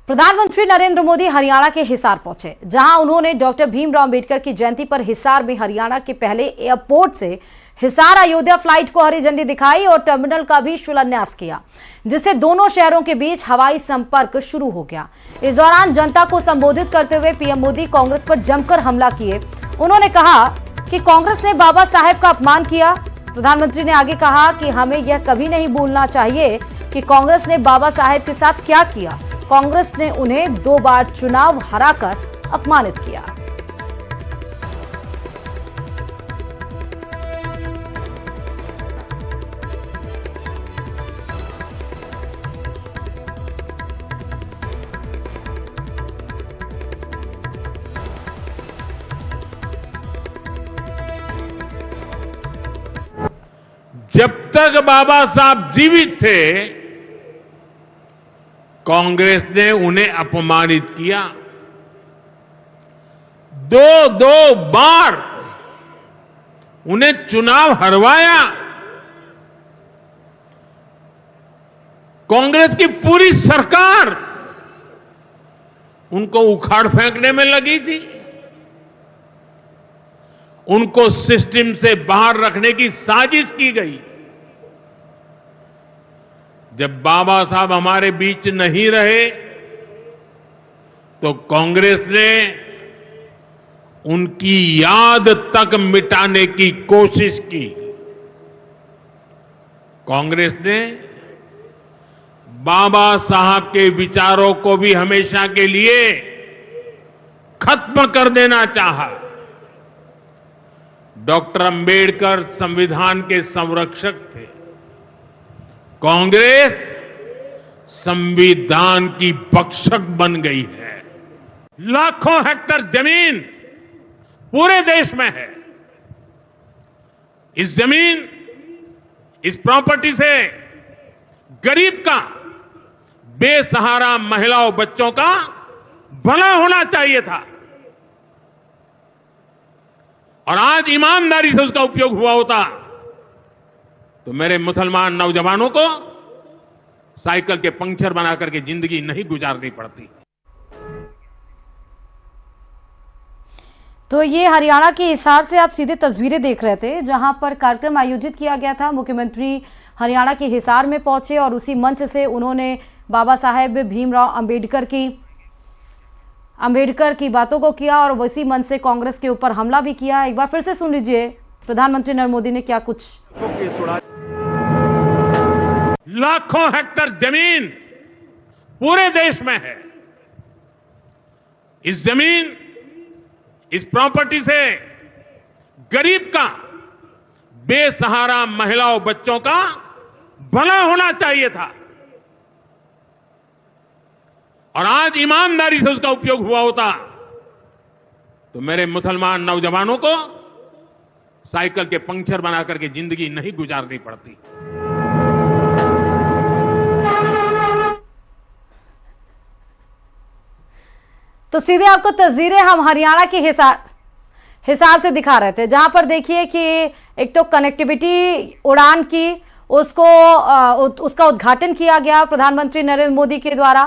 प्रधानमंत्री नरेंद्र मोदी हरियाणा के हिसार पहुंचे, जहां उन्होंने डॉक्टर भीमराव अंबेडकर की जयंती पर हिसार में हरियाणा के पहले एयरपोर्ट से हिसार अयोध्या फ्लाइट को हरी झंडी दिखाई और टर्मिनल का भी शिलान्यास किया, जिससे दोनों शहरों के बीच हवाई संपर्क शुरू हो गया। इस दौरान जनता को संबोधित करते हुए पीएम मोदी कांग्रेस पर जमकर हमला किए। उन्होंने कहा कि कांग्रेस ने बाबा साहेब का अपमान किया। प्रधानमंत्री ने आगे कहा कि हमें यह कभी नहीं भूलना चाहिए कि कांग्रेस ने बाबा साहेब के साथ क्या किया। कांग्रेस ने उन्हें 2 बार चुनाव हराकर अपमानित किया। जब तक बाबा साहब जीवित थे, कांग्रेस ने उन्हें अपमानित किया। 2 बार उन्हें चुनाव हरवाया। कांग्रेस की पूरी सरकार उनको उखाड़ फेंकने में लगी थी। उनको सिस्टम से बाहर रखने की साजिश की गई। जब बाबा साहब हमारे बीच नहीं रहे तो कांग्रेस ने उनकी याद तक मिटाने की कोशिश की। कांग्रेस ने बाबा साहब के विचारों को भी हमेशा के लिए खत्म कर देना चाहा। डॉक्टर अंबेडकर संविधान के संरक्षक थे। कांग्रेस संविधान की भक्षक बन गई है। लाखों हेक्टेयर जमीन पूरे देश में है। इस जमीन, इस प्रॉपर्टी से गरीब का, बेसहारा महिलाओं बच्चों का भला होना चाहिए था और आज ईमानदारी से उसका उपयोग हुआ होता तो मेरे मुसलमान नौजवानों को साइकिल के पंक्चर बना करके जिंदगी नहीं गुजारनी पड़ती। तो ये हरियाणा के हिसार से आप सीधे तस्वीरें देख रहे थे, जहां पर कार्यक्रम आयोजित किया गया था। मुख्यमंत्री हरियाणा के हिसार में पहुंचे और उसी मंच से उन्होंने बाबा साहेब भीमराव अंबेडकर की बातों को किया और उसी मंच से कांग्रेस के ऊपर हमला भी किया। एक बार फिर से सुन लीजिए प्रधानमंत्री नरेंद्र मोदी ने क्या कुछ। लाखों हेक्टेयर जमीन पूरे देश में है। इस जमीन, इस प्रॉपर्टी से गरीब का, बेसहारा महिलाओं बच्चों का भला होना चाहिए था और आज ईमानदारी से उसका उपयोग हुआ होता तो मेरे मुसलमान नौजवानों को साइकिल के पंक्चर बना करके जिंदगी नहीं गुजारनी पड़ती। तो सीधे आपको तस्वीरें हम हरियाणा के हिसार से दिखा रहे थे, जहां पर देखिए कि एक तो कनेक्टिविटी उड़ान की उसका उद्घाटन किया गया प्रधानमंत्री नरेंद्र मोदी के द्वारा।